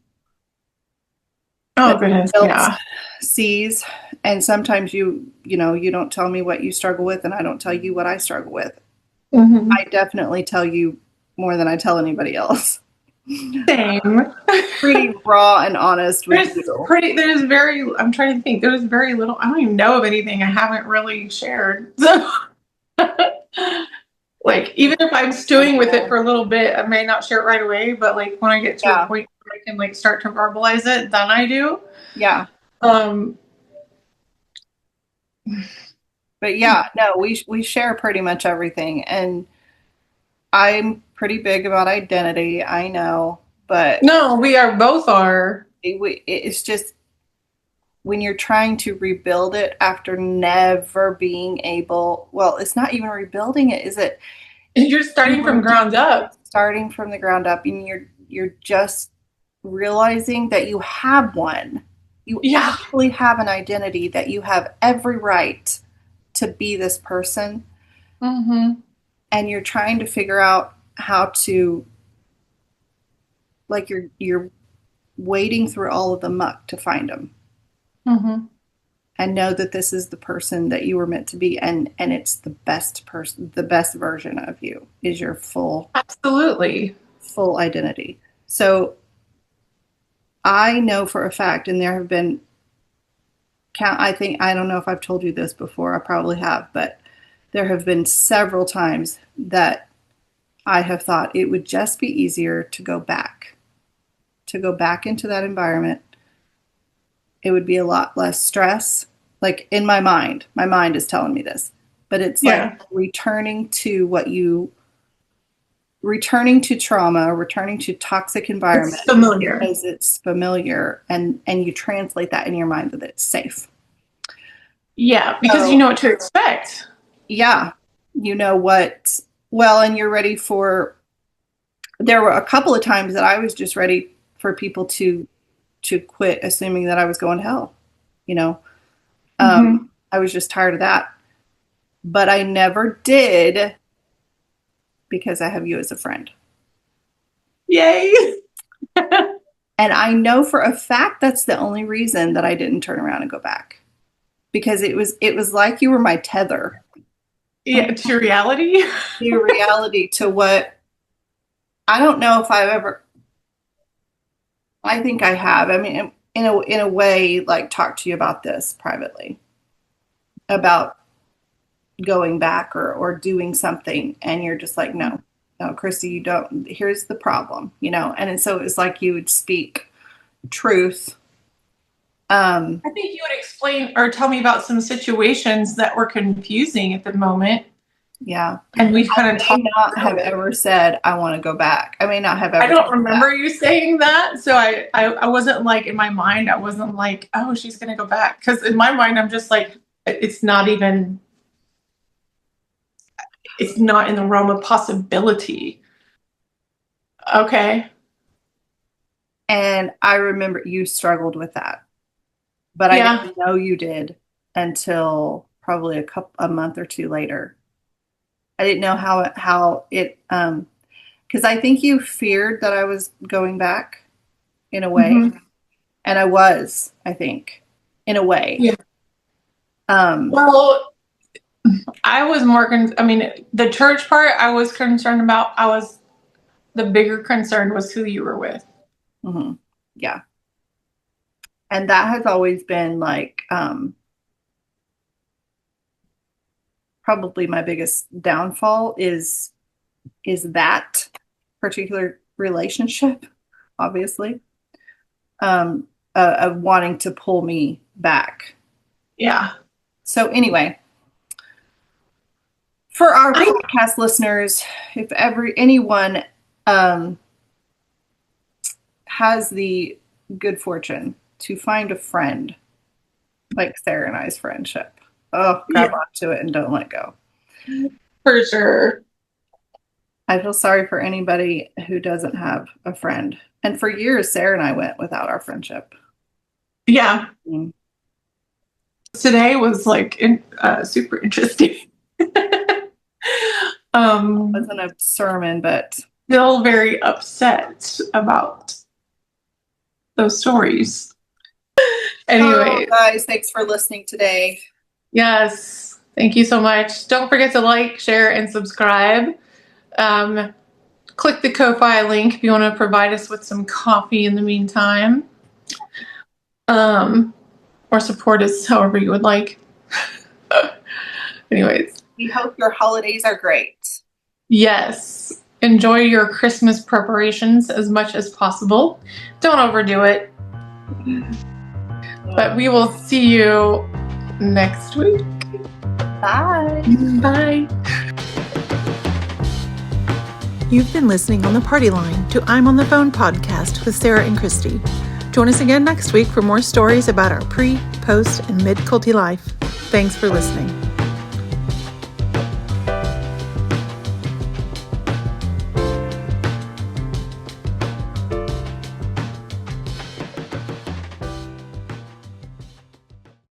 Oh goodness, yeah. Sees, and sometimes you don't tell me what you struggle with, and I don't tell you what I struggle with. I definitely tell you more than I tell anybody else. Same. Pretty raw and honest with you. I'm trying to think. There's very little. I don't even know of anything I haven't really shared. So, like, even if I'm stewing with it for a little bit, I may not share it right away. But like when I get to a point where I can like start to verbalize it, then I do. Yeah. But yeah, no, we share pretty much everything, and I'm pretty big about identity, I know, but no, we both are. It's just when you're trying to rebuild it after never being able. Well, it's not even rebuilding it, is it? You're starting from ground up. Starting from the ground up, and you're just realizing that you have one. You actually have an identity, that you have every right to be this person. And you're trying to figure out how to, like you're wading through all of the muck to find them. And know that this is the person that you were meant to be, and it's the best person, the best version of you is your full identity. So I know for a fact, and there have been I don't know if I've told you this before, I probably have, but there have been several times that I have thought it would just be easier to go back into that environment. It would be a lot less stress. Like in my mind is telling me this, but it's like returning to trauma, returning to toxic environment. It's familiar. Because it's familiar, and you translate that in your mind that it's safe. Yeah, because you know what to expect. Yeah. You know what, and you're ready for, there were a couple of times that I was just ready for people to quit, assuming that I was going to hell. I was just tired of that, but I never did, because I have you as a friend. Yay. And I know for a fact that's the only reason that I didn't turn around and go back, because it was like you were my tether. Yeah, to your reality. Your reality, to what, I don't know if I think I have. I mean, in a way, like talk to you about this privately, about going back or doing something, and you're just like, no, Christy, you don't. Here's the problem, and so it's like you would speak truth. I think you would explain or tell me about some situations that were confusing at the moment. Yeah. And we kind of not have ever said, I want to go back. I may not have ever. I don't remember you saying that. So I wasn't like, in my mind, I wasn't like, oh, she's going to go back. Because in my mind, I'm just like, it's not even it's not in the realm of possibility. Okay. And I remember you struggled with that, but I Yeah. didn't know you did until probably a month or two later. I didn't know how it because I think you feared that I was going back in a way, Mhm. and I was, I think, in a way. Yeah. Well, I was the church part I was concerned about. The bigger concern was who you were with. Mhm. Yeah. And that has always been like probably my biggest downfall is that particular relationship, obviously, of wanting to pull me back. Yeah. So anyway, for our podcast listeners, if anyone has the good fortune to find a friend like Sarah and I's friendship, grab onto it and don't let go. For sure. I feel sorry for anybody who doesn't have a friend. And for years, Sarah and I went without our friendship. Yeah. Mm. Today was like super interesting. It wasn't a sermon, but still very upset about those stories. Anyway, guys, thanks for listening today. Yes, thank you so much. Don't forget to like, share, and subscribe. Click the Ko-Fi link if you want to provide us with some coffee in the meantime. Or support us however you would like. Anyways. We hope your holidays are great. Yes. Enjoy your Christmas preparations as much as possible. Don't overdo it. But we will see you next week. Bye. Bye. You've been listening on the Party Line to I'm on the Phone podcast with Sarah and Christy. Join us again next week for more stories about our pre, post, and mid-culty life. Thanks for listening.